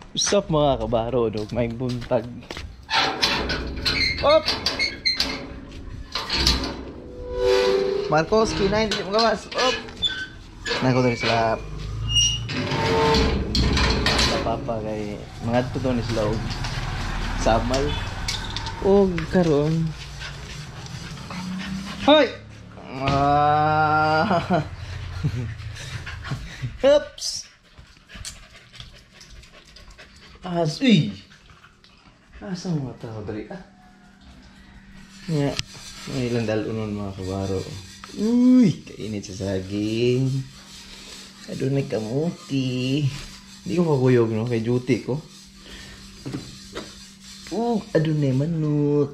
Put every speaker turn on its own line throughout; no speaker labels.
Usap mga kabaro, dog, may buntag. Op! Marcos, K9, hindi mo gawas. Op! Nako dari sila. Papa kay mga tuto ni sila og samal. Og karon. Hoy! Oops! Uy! Asa mga tao dari Ya, may ilang dalunon mga kabaro. Uy! Kainit sa saging. Adunay kamuti. Hindi ko kakuyog, no? Kay duty ko. Adunay manok.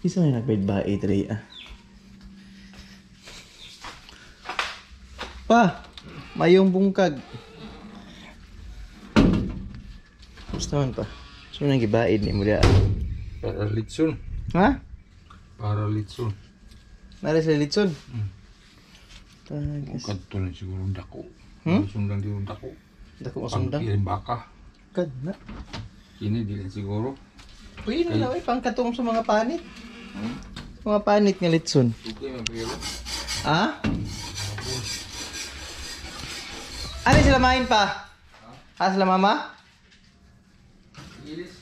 Isa may nagbaid-baid rin, Pa! Mayong bungkag. Gusto man pa. So nang gibaid ni mo dia.
Para litson.
Ha?
Para litson.
Nara sa litson?
Kadto na siguro dako.
Hmm?
Sundang di dako.
Dako masundang.
Pangkirin baka.
Kad na.
Kini dili siguro.
Uy, na lang pangkatong sa mga panit. Mga panit nga litson.
Okay, mapilo.
Ha? Ano sila main pa? Ha? Sila mama?
Ilis.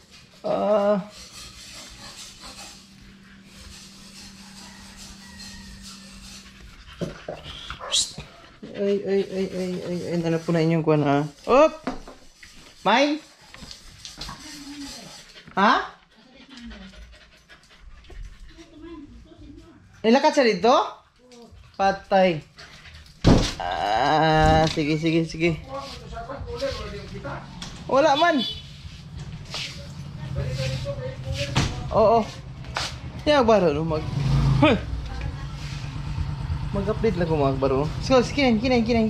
Ay, ano po na inyong kuwan ha? Op! Main? Ha? Ilakat siya dito? Patay. Sige. Wala man. Oo. Yan magbaro no mag-update lang ko magbaro. So, kinain. Talaga.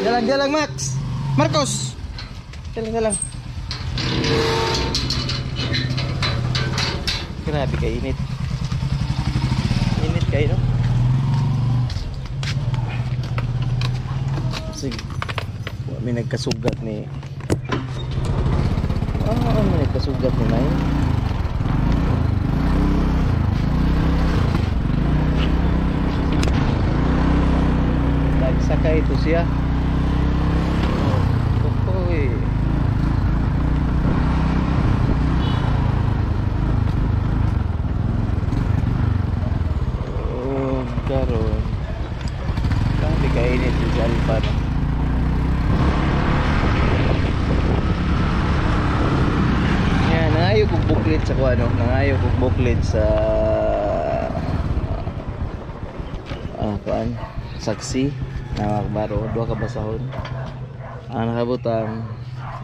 Dalang Max. Marcos. Dalang. Grabe ka init. Init kayo no? Sige. May nagkasugat ni may nagkasugat ni Nay. Nagsakay ito siya. Oy. Karon. Grabe kainit si Alpa no? Nangayo kong booklet sa kuano, nangayo kong booklet sa kuan, saksi na makbaro, duha ka basahon. Nakabutang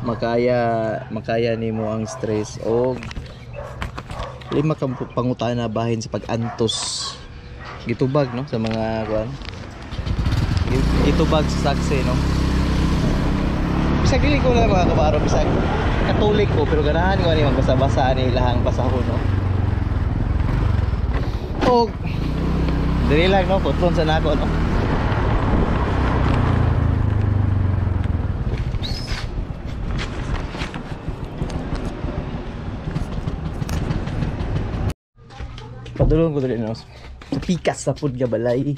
makaya nimo ang stress o 5 ka pangutana bahin sa pag-antos. Gitubag no sa mga kuan. Gitubag sa saksi no. Bisag dili ko lang mga kabaro, bisag Katolik ko pero ganahan ko ani magbasa-basa ani lahang basahon no. Og dili lang no putron sa nako no. Padulong ko dili no. Pikas sa pud nga balay.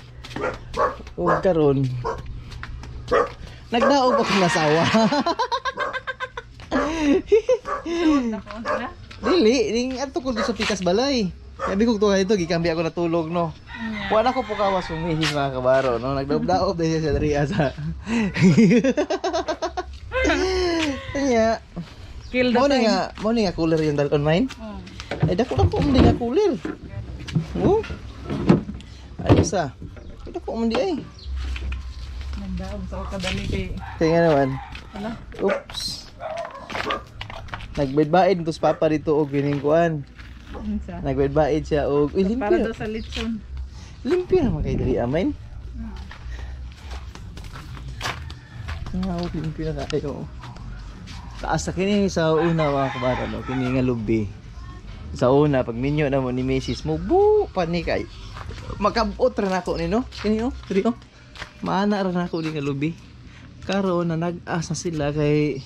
Og karon nagdaog ako ng asawa. Dili, ato ko sa pikas balay. Sabi ko tuwa ito, gikambi ako natulog no. Wala ko po kawas umihis mga kabaro no. Nagdaob-daob din siya sa dariya sa. Kanya. Kill the time. Mo nga cooler yung dalton mine. Ay dako lang po umdi nga cooler. Ayos dako umdi ay.
Nagdaob sa kadali kay.
Kaya naman.
Ano?
Oops. Nagbaid-baid to sa papa dito og giningkuan. Nagbaid-baid siya og limpyo.
Para daw sa litson.
Limpyo naman kay diri amain. Limpyo na kayo. Taas sa kini sa una mga kabata no, kini nga lubi. Sa una pag minyo na mo ni Mrs. mo bu panikay. Makabot ra nako ni no. Kini oh, diri oh. Maana ra nako ni nga lubi. Karon na nag-asa sila kay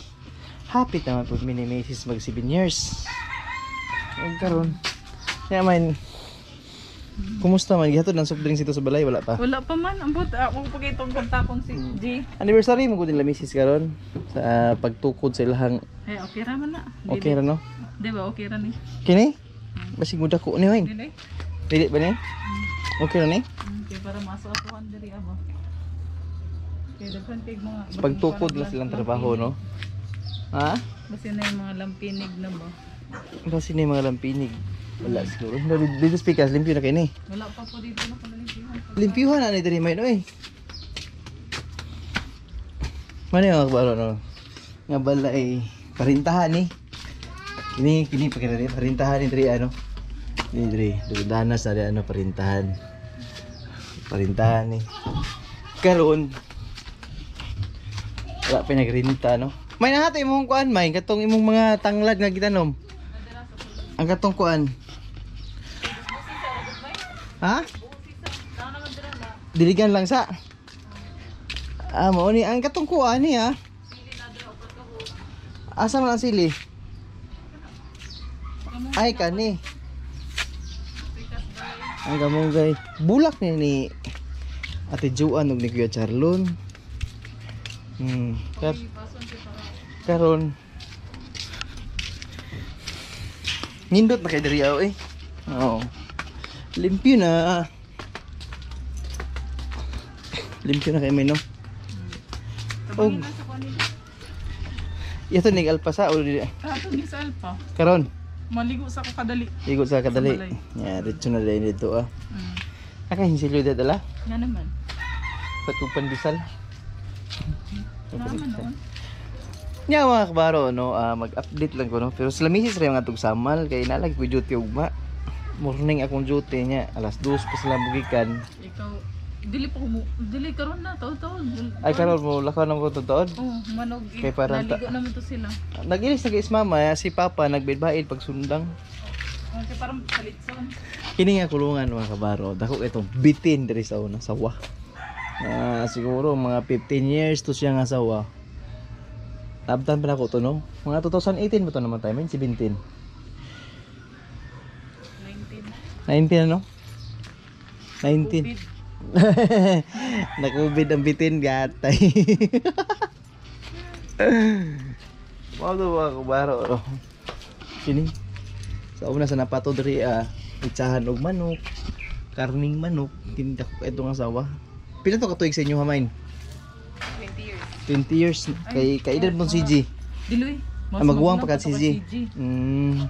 hapit naman po mini-Macy's mag 7 years. Ang karon. Ya man. Kumusta man gihatod ng soft drinks ito sa balay wala pa?
Wala pa man. Ambot ako pag itong kontakon si G.
Anniversary mo gud nila Macy's karon sa pagtukod sa ilahang.
Eh okay ra man na.
Okay ra no?
Di ba okay ra ni?
Kini? Basig mo dako ni Wayne.
Dili.
Dili ba ni? Okay ra ni?
Okay para masok ako diri aba. Kaya daghan kay mga
Sa pagtukod lang silang trabaho no. Ha?
Basta na yung mga lampinig na ba?
Kasi ni mga lampinig. Wala siguro. Dito speakers, limpyo na kayo ni.
Wala pa po dito na panalimpihan.
Limpyuhan na ni diri may no eh. Mano yung akbaro no? Nga bala eh. Parintahan ni. Kini pagkira rin. Parintahan ni diri ano. Ni diri. Danas na ano parintahan. Parintahan ni. Karon. Wala pinagrinta no. May nahatay imong kuan may katong imong mga tanglad nga gitanom. Ang katong kuan. Ha? Diligan lang sa. Mo ni ang katong kuan ni ha. Asa man ang sili? Ay kani. Ang gamungay. Bulak ni Ate Juan ug ni Kuya Charlon. Karon nindot na kay diri eh. Oo. Limpyo na. Limpyo na kay may no. Og ito nig alpasa o dili.
Ato ni sa alpa.
Karon
Maligo sa ko kadali.
ligo sa kadali.
Sa balay.
Ya, dito na din dito ah. Aka hinsilyo dala.
Nga naman.
Patug pandisal.
Naman noon.
Nya mga kabaro no, mag-update lang ko no. Pero sila misis ra yung atong samal kay nalag ko duty ugma. Morning akong duty niya, alas 2 pa sila mugikan.
Ikaw dili karon na taon-taon.
Ay karon mo lakaw na ko tuod.
Oh, manog.
Kay parang
naligo naman to sila.
Nagilis na is mama si papa nagbidbaid pag sundang.
Okay, parang salitson.
Kini nga kulungan mga kabaro. Dako itong bitin diri sa una sawa. Siguro mga 15 years to siya nga sawa. Tabtan pa ako to no. Mga 2018 ba to naman tayo? 17. 19 ano? 19. Nakubid ang bitin gatay. Mga to mga kabaro. Kini. Sa una sa napato diri itsahan og manok, karning manok, tindak ko itong asawa. Pila to ka tuig sa inyo hamain? 20 years. Kay edad mo si G.
Diloy.
Magbuwang pa ka si G.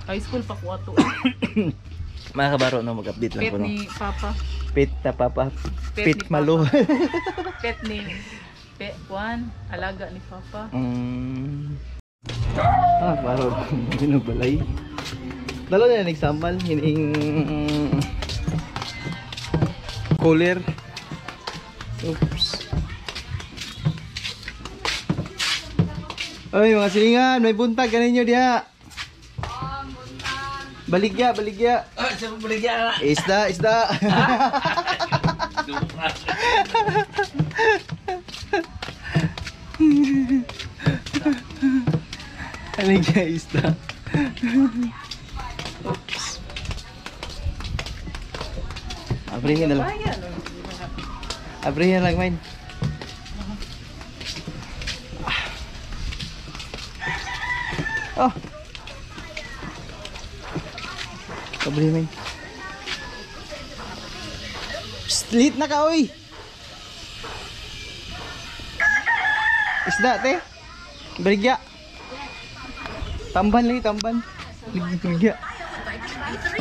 High school pa ko ato.
Mga kabaro no, mag-update lang
Pet
ko no.
ni Papa.
Pet na papa.
Pet
Pet
ni
malo.
Pet ni Pet Juan, alaga ni Papa.
Kabaro. Binugbalay. Dalo na nagsamal hining cooler. Oops. Oy mga silingan, may buntag kaninyo diha. Baligya.
Ah, siya baligya.
Isda. Baligya isda. Oops. Abrihin na lang. Abrihin lang, main. Oh. Abrihin, main. Split na ka, oy. Isda, te. Baligya. Tamban lagi, tamban. Baligya.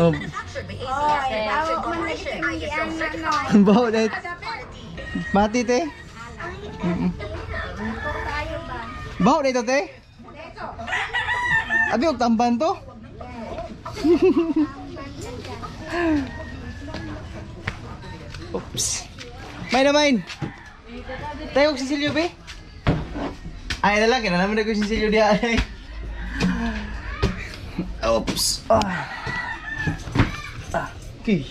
Oh. Bawa dahil. Mati, te. Bawa dito, te. Abi, huwag tamban to. Oops. Main. Tayo si Silvio, be. Ay, lalaki na naman ako si Silvio diya. Oops. Okay.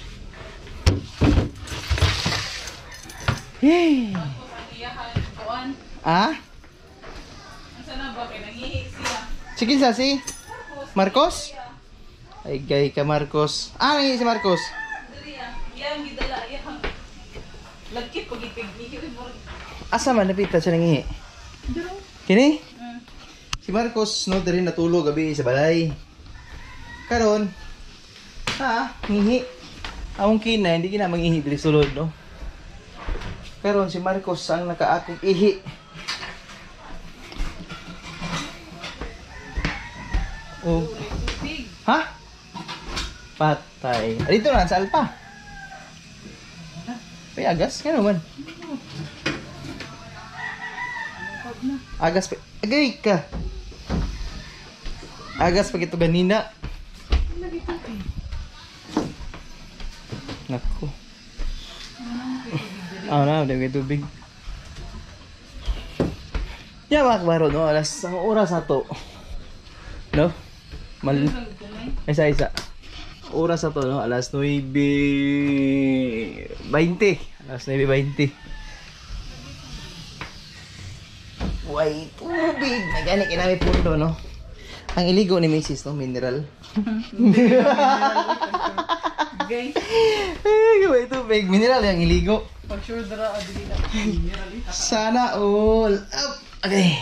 Hey.
Tapos ang iyahan, kuan.
Ah?
Ang sana ba kay nangihi siya.
Sige sa si Marcos? Ay gay ka Marcos. Ah, nangihi si Marcos.
Diri iyang gidala iyang. Lagkit pag ipigni mo.
Asa man napita siya nangihi?
Diro.
Kini? Si Marcos no diri natulog gabi sa balay. Karon ngihi. Among kina hindi kina mangihi diri sulod no. Karon si Marcos ang nakaakog ihi. Oh.
Big.
Ha? Patay. Dito na sa alpa. May agas kano man. Agas pa. Agay ka. Agas pa kito ganina. Nako. Na, dami tubig. Ya mga kabaro, no? Ang oras na to. No? Isa. Oras na to, no? Alas 9:20. Alas 9:20. Way, tubig! May gani kinami pundo, no? Ang iligo ni Mrs. no? Mineral.
Gay.
Way, tubig. Mineral yung iligo.
Pag sure dara adili na.
Sana all. Up. Okay.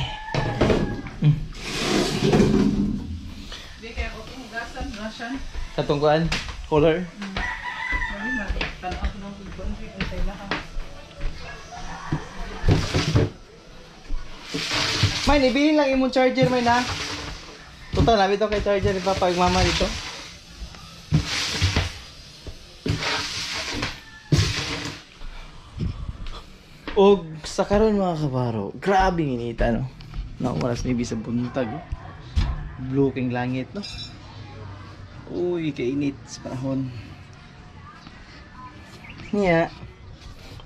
Di kaya ko hugasan, Russian.
Katungkuan. Color.
Mali mali. Tanaw ko ng ibon ay tay lahat.
May ibilin lang imong charger may na. Total, labi to kay charger ni Papa ug Mama dito. Og sa karon mga kabaro, grabe inita no. Oras ni sa buntag. Blue king langit no. Uy, kainit sa panahon. Niya.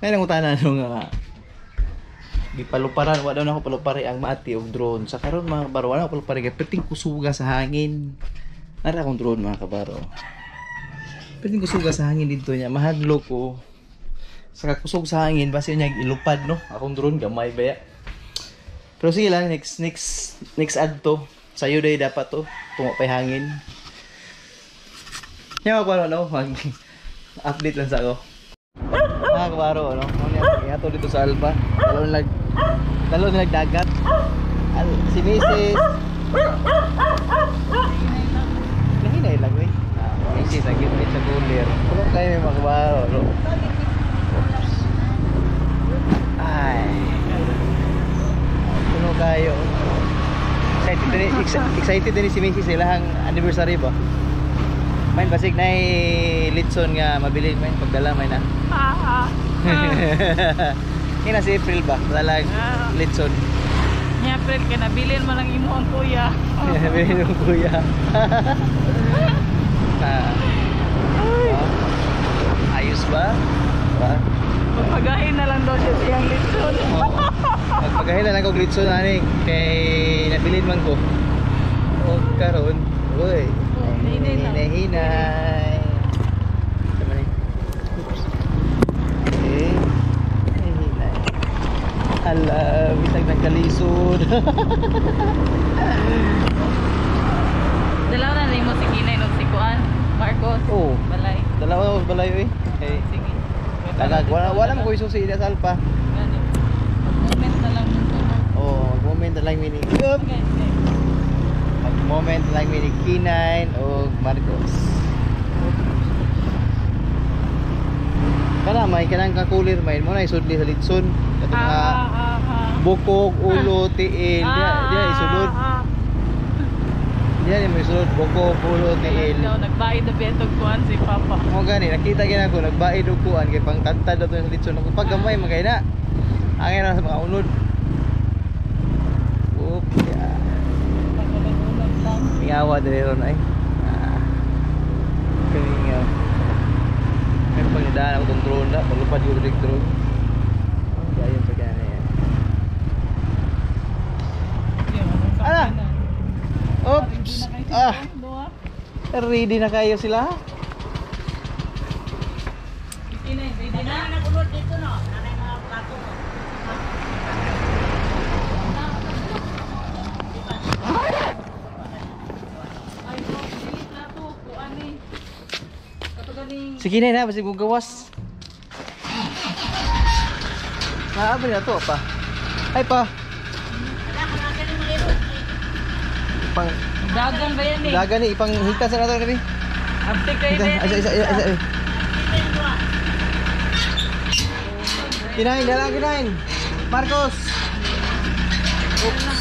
May nang utana no nga. Gipaluparan, wa daw na ako palupari ang mati og drone. Sa karon mga kabaro, wala ako palupari kay perting kusuga sa hangin. Ara akong drone mga kabaro. Perting kusuga sa hangin dito niya, mahadlo ko. Sa kakusog sa hangin, basta niya ilupad no. Akong drone gamay baya. Pero sige lang, next ad to. Sa'yo day dapat to. Tungo pa'y hangin. Yan mga kabaro, no? Update lang sa ako. Mga kabaro, no? Ihato dito sa Alba. Talo na nagdagat. Si Mrs. Nahinay lang, eh. Mrs. nag-git sa cooler. Kulong kayo may mga kabaro, no? Ay. Puno kayo. Excited din si Mrs. Ilahang anniversary ba? Main basig na litson nga mabili main pagdala main na. Kina si April ba? Dalag litson.
Ni April kay nabilin man ang imo ang kuya.
Nabilin ang kuya. Ayos ba?
Magpagahin na lang daw siya siyang litson.
Magpagahin na lang ko litson ani kay nabilin man ko. O karon, oy. Hinay. Sama ni. Eh. Hinay. Ala, bisag nagkalisod.
Dalaw na nimo si Kinay no si Kuan, Marcos.
Oh.
Balay.
Dalawa ko balayo eh. Eh.
Sige.
Wala mo ko isusi ida sa alpa.
Gani. Moment na lang mo.
Oh, moment na lang mini.
Okay.
Moment na lang mini K9 o Marcos. Kana may kanang kakulir may mo na isudli sa litson. Katong bukog, ulo, tiil, dia isulod. Dia ni mo isulod bukog, ulo, tiil.
Nagbayad na betog kuan si Papa.
Mo gani nakita gyud ako nagbaid og kuan kay pangtantad daw sa litson ako paggamay magay na. Angin na sa mga unod. Mingawa dali ron ay. Kamingaw. May pagdaan ako itong drone na. Paglupad yung drone. Gayon sa gana yan. Ala! Oops! Ready na kayo sila?
Kinay, ready na.
Nakulod dito no. Nanay mga plato.
Sige na, basta kong gawas. Maabri na to pa. Ay pa. Pang
Dagan ba yan eh?
dagan ni ipang higtas na to gabi.
Abtik kayo ba yan?
Isa. Kinain, dalang kinain. Marcos. Oops.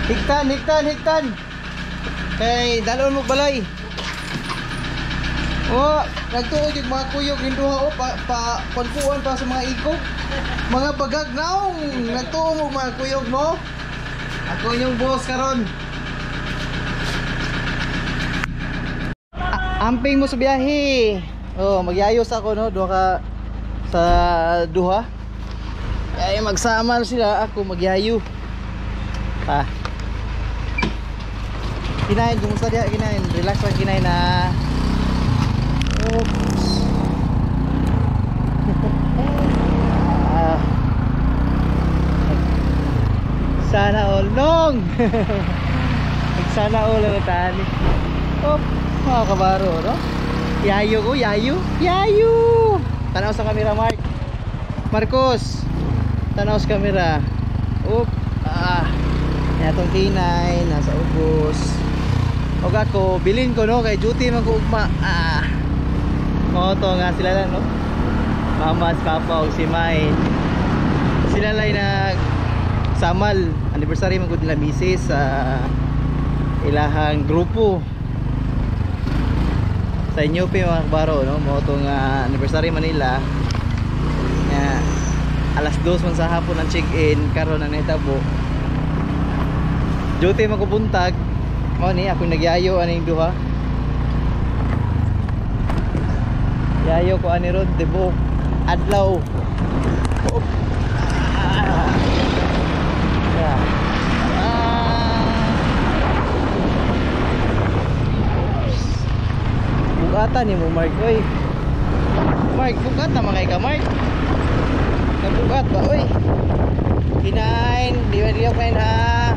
Higtan. Kay dalon mo balay. Oh, nagtuod yung mga kuyog hinduha pa konkuan pa sa mga ikog. Mga bagag naong nagtuo mo mga kuyog mo. Ako yung boss karon. Amping mo sa biyahe. Oh, magyayos ako no, duha ka sa duha. Ay magsama sila, ako magyayo. Pa. Kinain kumusta dia kinain? Relax lang kinain na. Oops. Sana all long. Sana all ang tani. Oh, mga kabaro, no? Yayo. Tanaw sa kamera, Mark. Marcos. Tanaw sa kamera. Oop. Yatong K9 nasa ubos. Og ako bilin ko no kay duty man ko ugma. Moto nga sila lang no. Mama, papa og si May. Sila lay nag samal anniversary man gud nila misis sa ilahang grupo. Sa inyo pa mga kabaro no, moto nga anniversary man nila. Alas 2 man sa hapon ang check-in karon na nahitabo. Duty man ko buntag. Mo ni ako nagyayo aning duha. Yayo ko ani rod debo adlaw. Bugatan ni mo Mark oy. Mark bugat na makay ka Mark. Kabugat ba oy. Kinain, di ako kain ha.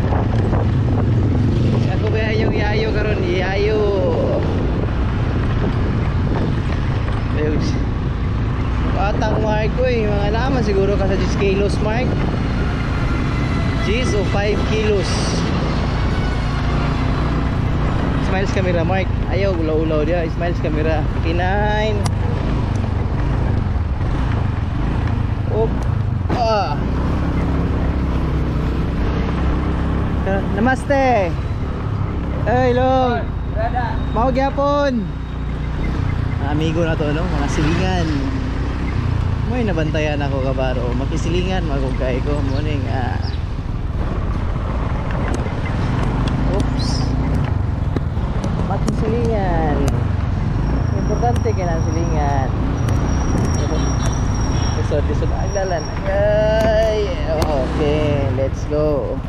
Ako ba yung yayo karon, yayo. Ayos. Patang Mark oy, mga naman siguro ka sa 10 kilos Mark. 10 o 5 kilos. Smiles camera Mark. Ayaw ulaw-ulaw dia, smiles camera. Kinain. Op. Namaste. Hello. Mau gyapon. Amigo na to no, mga silingan. Moy nabantayan ako kabaro, makisilingan magugay ko morning. Oops. Makisilingan. Importante kaya ng silingan. Lisod aglalan. Ay, okay, let's go.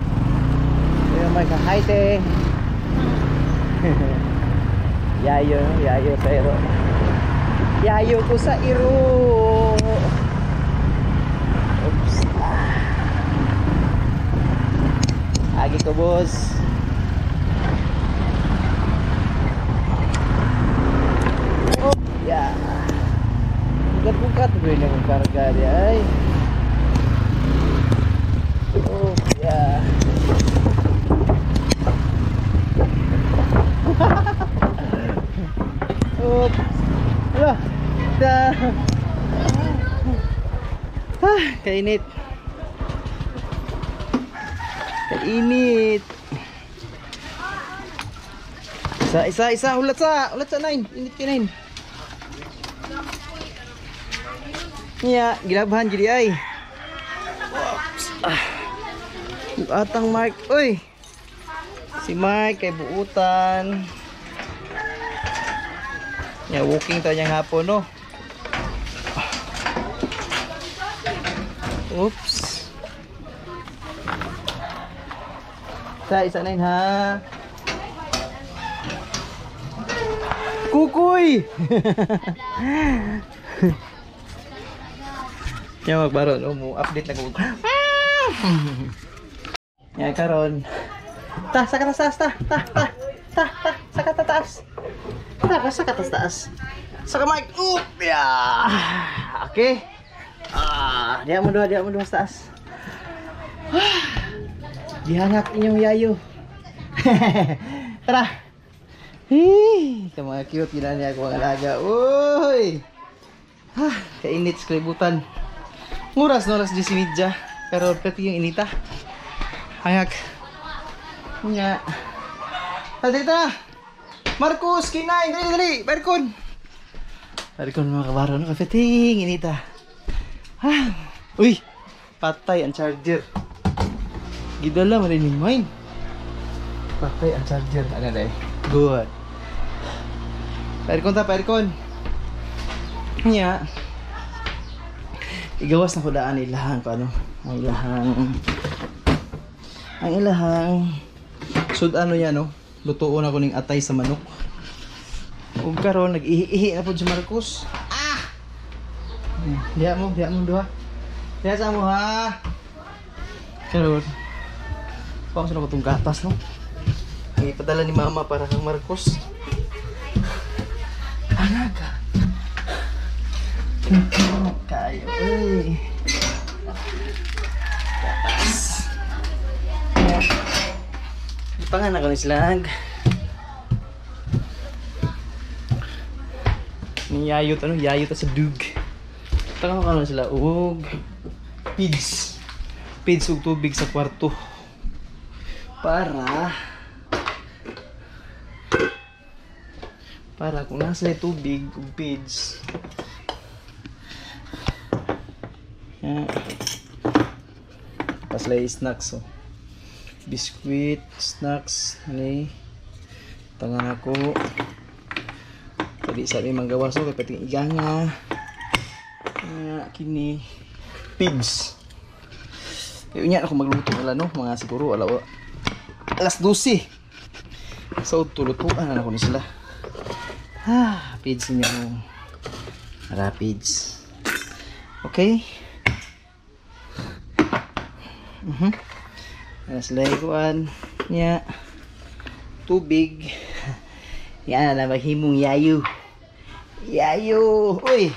Yung may kahayte. Yayo sa iro. Yayo ko sa iro. Oops. Agi ko boss. Oh, yeah. Bukat gue nih karga dia. Ay. Oh, yeah. Oh. Alah. Dah. Kainit. Isa ulat sa 9. Init kinain. Iya, gilabahan jadi ay. Atang Mark, oy. Si Mark kay buutan. Ya walking to yang hapon no. Oops. Isa na yun ha. Kukoy. Yang magbaro no mo update na ko. Ya karon Ta, saka taas, saka taas. Saka taas. Saka Mike. Ya. Oke. Dia mo dua sa taas. Dihangat inyong yayo. Tara. Mga cute gina niya ako mga alaga. Uy. Kainit sa kalibutan. Nguras di si Midja. Pero pati yung inita. Hayak. Nya. Dito. Marcus, kinain. Dali. Barkon mga kabaro. Kapeting inita. Uy. Patay ang charger. Gidala marinig mine. Patay ang charger. Ano dahil? Good. Pairkon. Nya. Igawas na ko daan ilahang ko ano. Ang ilahang sud ano yan no. Lutuon ako ning atay sa manok. Ug karon nag-ihi na pud si Marcos. Diya mo duha. Diya sa mo ha. Karon. Pang sino ko tong gatas no. Ipadala ni mama para kang Marcos. Alaga. Kayo. Gatas. Ipangan ako ni Slag. Yayot sa dug. Tangan ko na sila. Pids ug tubig sa kwarto. Para kung nasa tubig ug pids. Paslay snacks biskuit, snacks ni tangan ako. Tadi sabi manggawas kay pating iganga. Kini pigs. Kaya unya ako magluto nila no, mga siguro alas 12. So tulutuan na ako ni sila. Pids niyo. Rapids. Okay. Naslaikuan niya tubig. Yan na mahimong yayo. Uy.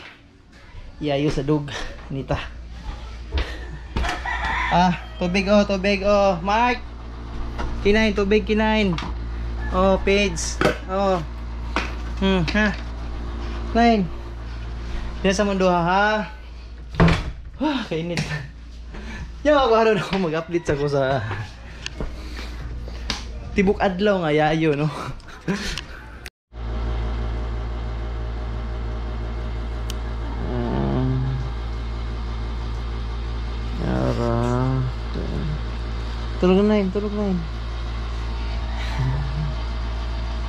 Yayo sa dug nita. Tubig. Mark. Kinain tubig. Pids. Kain. Diyan sa mundo ha. Kainit. Yung ako haron ako mag-update ako sa tibok adlaw nga yayo no. Tulog na yun.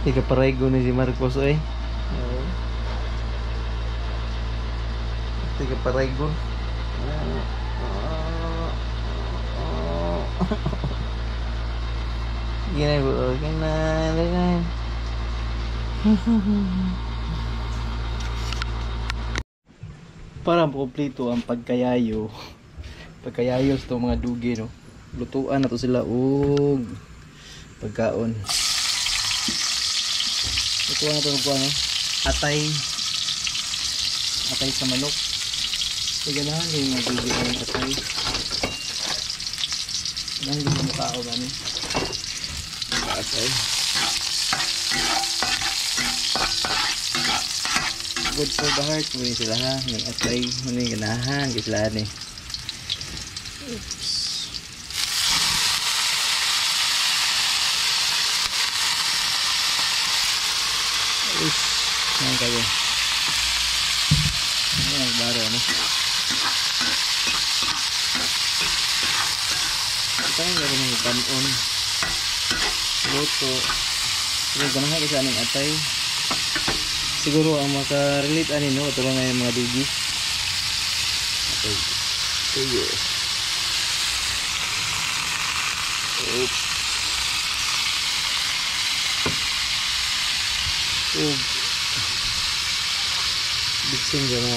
Tiga parego ni si Marcos Tiga parego. Gina. Para kompleto ang pagkayayo sa mga dugi no. Lutuan na to sila og pagkaon. Lutuan na to ng no? Atay sa manok. Ganahan yung mga dugi ng atay. Ganahan yung mga kao gani. Atay. Good for the heart. Muli sila ha. Yung atay. Muli ganahan. Gislaan eh. Oops. Ayan kayo. Ayan, baro ano. Ito yung gano'n yung kanon. Luto. Pero ganahan isa ng atay. Siguro ang maka-relate anin no. Ito lang nga yung mga dugi. Atay. Tuyo. Oops. Biksin dyan na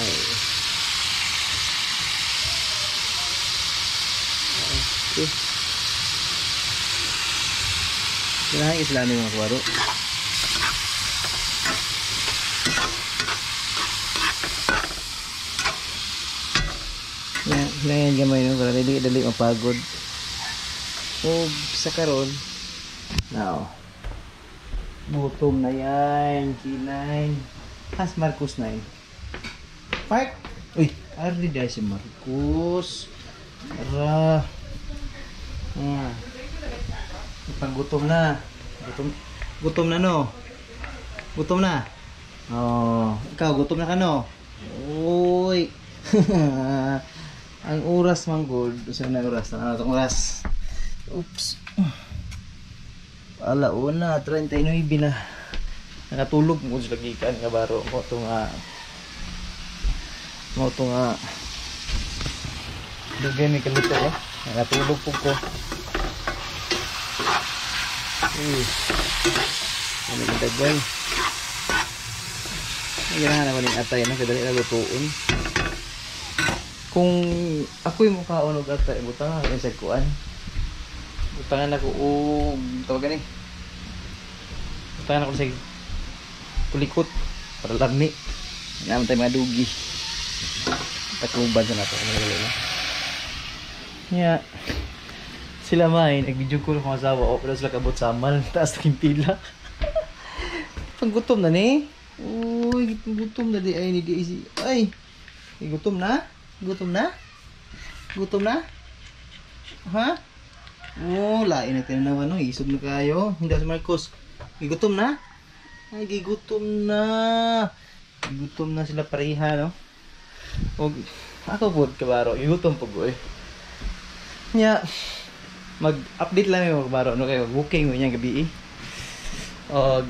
Kailangan islamin mga kabaro. Kailangan gamay no para dali mapagod. O sa karon now gutom na yan kinay has Marcos na yun Park uy ardi dahil si Marcos para paggutom na gutom na no gutom na ikaw gutom na ka no uy ang oras man good saan na oras ang oras oops alauna 39 na nakatulog mo sa lagikan nga baro mo to nga dugay ni kalito nakatulog po ko ano yung dagway naganahan ako ng atay na kadali na lutuon kung ako yung mukha unog atay butang ako yung sagkuan butangan ako tawag gani butangan ako sa pulikot para lami naman tayo mga dugi takluban sa nato yeah. Sila may nag-video call kung asawa o pero sila kabot samal taas na pila pag gutom na ni uy gutom na di ay ni di ay gutom na ha lain na tinanawan no, isog na kayo. Hindi si Marcos. Gigutom na? Ay, gigutom na sila pareha, no? O, ako po, kabaro, gigutom po, boy. Nya, mag-update lang yung kabaro, no? Kayo, booking mo niyang gabi, O,